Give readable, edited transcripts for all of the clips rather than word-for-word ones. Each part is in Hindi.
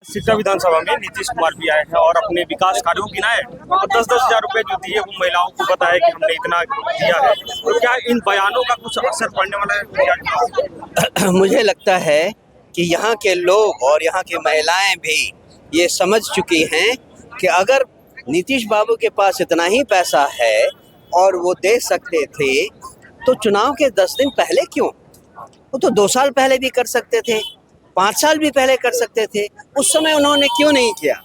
सिरसा विधानसभा में नीतीश कुमार भी आए हैं और अपने विकास कार्यों की गिनाए और 10-10 हजार रुपए जो दिए वो महिलाओं को बताया कि हमने इतना दिया है। तो क्या इन बयानों का कुछ असर पड़ने वाला है? मुझे लगता है कि यहाँ के लोग और यहाँ की महिलाएं भी ये समझ चुकी हैं कि अगर नीतीश बाबू के पास इतना ही पैसा है और वो दे सकते थे तो चुनाव के 10 दिन पहले क्यों? वो तो 2 साल पहले भी कर सकते थे, 5 साल भी पहले कर सकते थे। उस समय उन्होंने क्यों नहीं किया?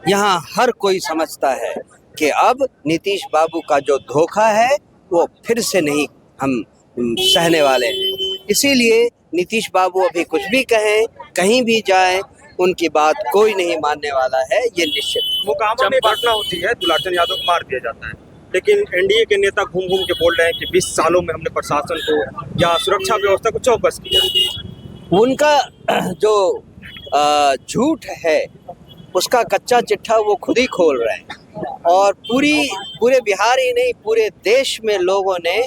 यहाँ हर कोई समझता है कि अब नीतीश बाबू का जो धोखा है वो फिर से नहीं हम सहने वाले हैं। इसीलिए नीतीश बाबू अभी कुछ भी कहें, कहीं भी जाएं, उनकी बात कोई नहीं मानने वाला है, ये निश्चित। मोकामा में घटना होती है, दुलाचन यादव को मार दिया जाता है, लेकिन एनडीए के नेता घूम घूम के बोल रहे हैं कि 20 सालों में हमने प्रशासन को या सुरक्षा व्यवस्था को चौकस किया। उनका जो झूठ है उसका कच्चा चिट्ठा वो खुद ही खोल रहे हैं और पूरे बिहार ही नहीं पूरे देश में लोगों ने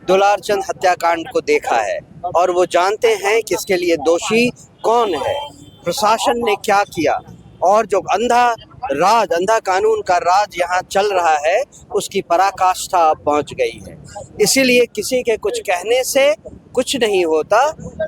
दुलारचंद हत्याकांड को देखा है और वो जानते हैं कि इसके लिए दोषी कौन है, प्रशासन ने क्या किया और जो अंधा कानून का राज यहाँ चल रहा है उसकी पराकाष्ठा पहुँच गई है। इसीलिए किसी के कुछ कहने से कुछ नहीं होता,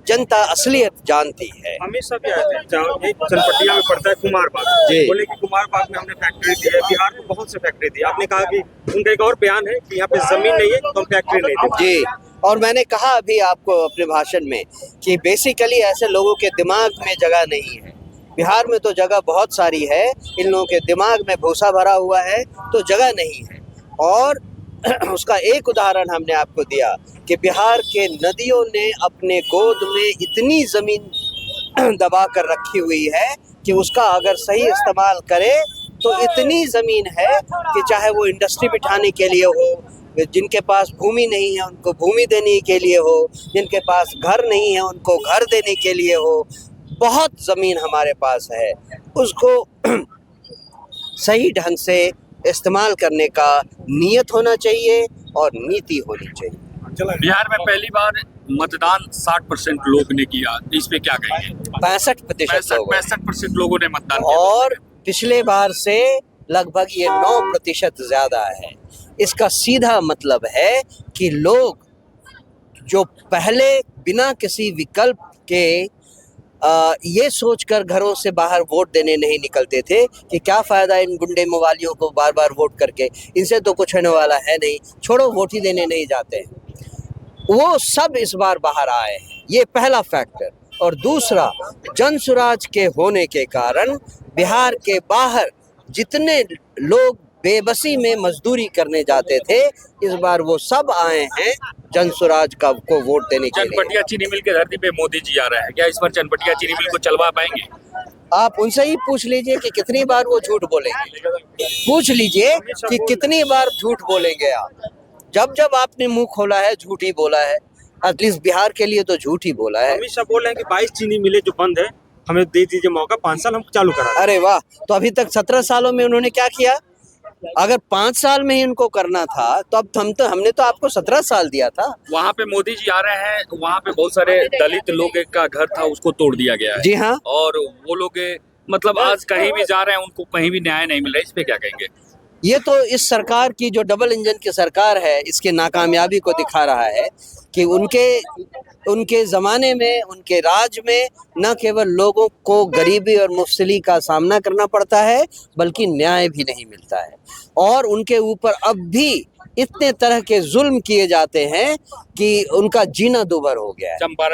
जनता असलियत जानती है। अमित शाह भी आए थे, चनपटिया में पड़ता है कुमारबाग, बोले कि कुमारबाग में हमने फैक्ट्री दी है, बिहार में बहुत से फैक्ट्री दी। आपने कहा कि उनका एक और बयान है कि यहाँ पे जमीन नहीं है तो हम फैक्ट्री नहीं देते। जी, और मैंने कहा अभी आपको अपने भाषण में कि बेसिकली ऐसे लोगों के दिमाग में जगह नहीं है। बिहार में तो जगह बहुत सारी है, इन लोगों के दिमाग में भूसा भरा हुआ है तो जगह नहीं है। और उसका एक उदाहरण हमने आपको दिया कि बिहार के नदियों ने अपने गोद में इतनी ज़मीन दबा कर रखी हुई है कि उसका अगर सही इस्तेमाल करे तो इतनी ज़मीन है कि चाहे वो इंडस्ट्री बिठाने के लिए हो, जिनके पास भूमि नहीं है उनको भूमि देने के लिए हो, जिनके पास घर नहीं है उनको घर देने के लिए हो, बहुत ज़मीन हमारे पास है। उसको सही ढंग से इस्तेमाल करने का नियत होना चाहिए और नीति होनी चाहिए। बिहार में पहली बार मतदान 60% लोग ने किया, इस पे क्या कहेंगे? 65% लोगों ने मतदान किया और पिछले बार से लगभग ये 9% ज्यादा है। इसका सीधा मतलब है कि लोग जो पहले बिना किसी विकल्प के ये सोचकर घरों से बाहर वोट देने नहीं निकलते थे कि क्या फ़ायदा इन गुंडे मवालियों को बार बार वोट करके, इनसे तो कुछ होने वाला है नहीं, छोड़ो वोट ही देने नहीं जाते हैं, वो सब इस बार बाहर आए हैं। ये पहला फैक्टर। और दूसरा, जनसुराज के होने के कारण बिहार के बाहर जितने लोग बेबसी में मजदूरी करने जाते थे इस बार वो सब आए हैं जनसुराज का को वोट देने के लिए। चनपटिया चीनी मिल के धरती पे मोदी जी आ रहे हैं, क्या इस बार चनपटिया चीनी मिल को चलवा पाएंगे? आप उनसे ही पूछ लीजिए कि कितनी बार वो झूठ बोलेंगे। पूछ लीजिए कि कितनी बार झूठ बोलेंगे आप। जब जब आपने मुंह खोला है झूठ ही बोला है, एटलीस्ट बिहार के लिए तो झूठ ही बोला है। अमित शाह बोल रहे हैं कि 22 चीनी मिले जो बंद है हमें दे दीजिए मौका, 5 साल हम चालू करा। अरे वाह, तो अभी तक 17 सालों में उन्होंने क्या किया? अगर 5 साल में ही उनको करना था तो अब हमने तो आपको 17 साल दिया था। वहाँ पे मोदी जी आ रहे हैं, वहाँ पे बहुत सारे दलित लोग का घर था उसको तोड़ दिया गया है। जी हाँ, और वो लोग मतलब आज कहीं भी जा रहे हैं उनको कहीं भी न्याय नहीं मिल रहा है, इस पे क्या कहेंगे? ये तो इस सरकार की जो डबल इंजन की सरकार है इसकी नाकामयाबी को दिखा रहा है कि उनके ज़माने में, उनके राज में न केवल लोगों को गरीबी और मुफ्तली का सामना करना पड़ता है बल्कि न्याय भी नहीं मिलता है और उनके ऊपर अब भी इतने तरह के जुल्म किए जाते हैं कि उनका जीना दूभर हो गया है। चंपारण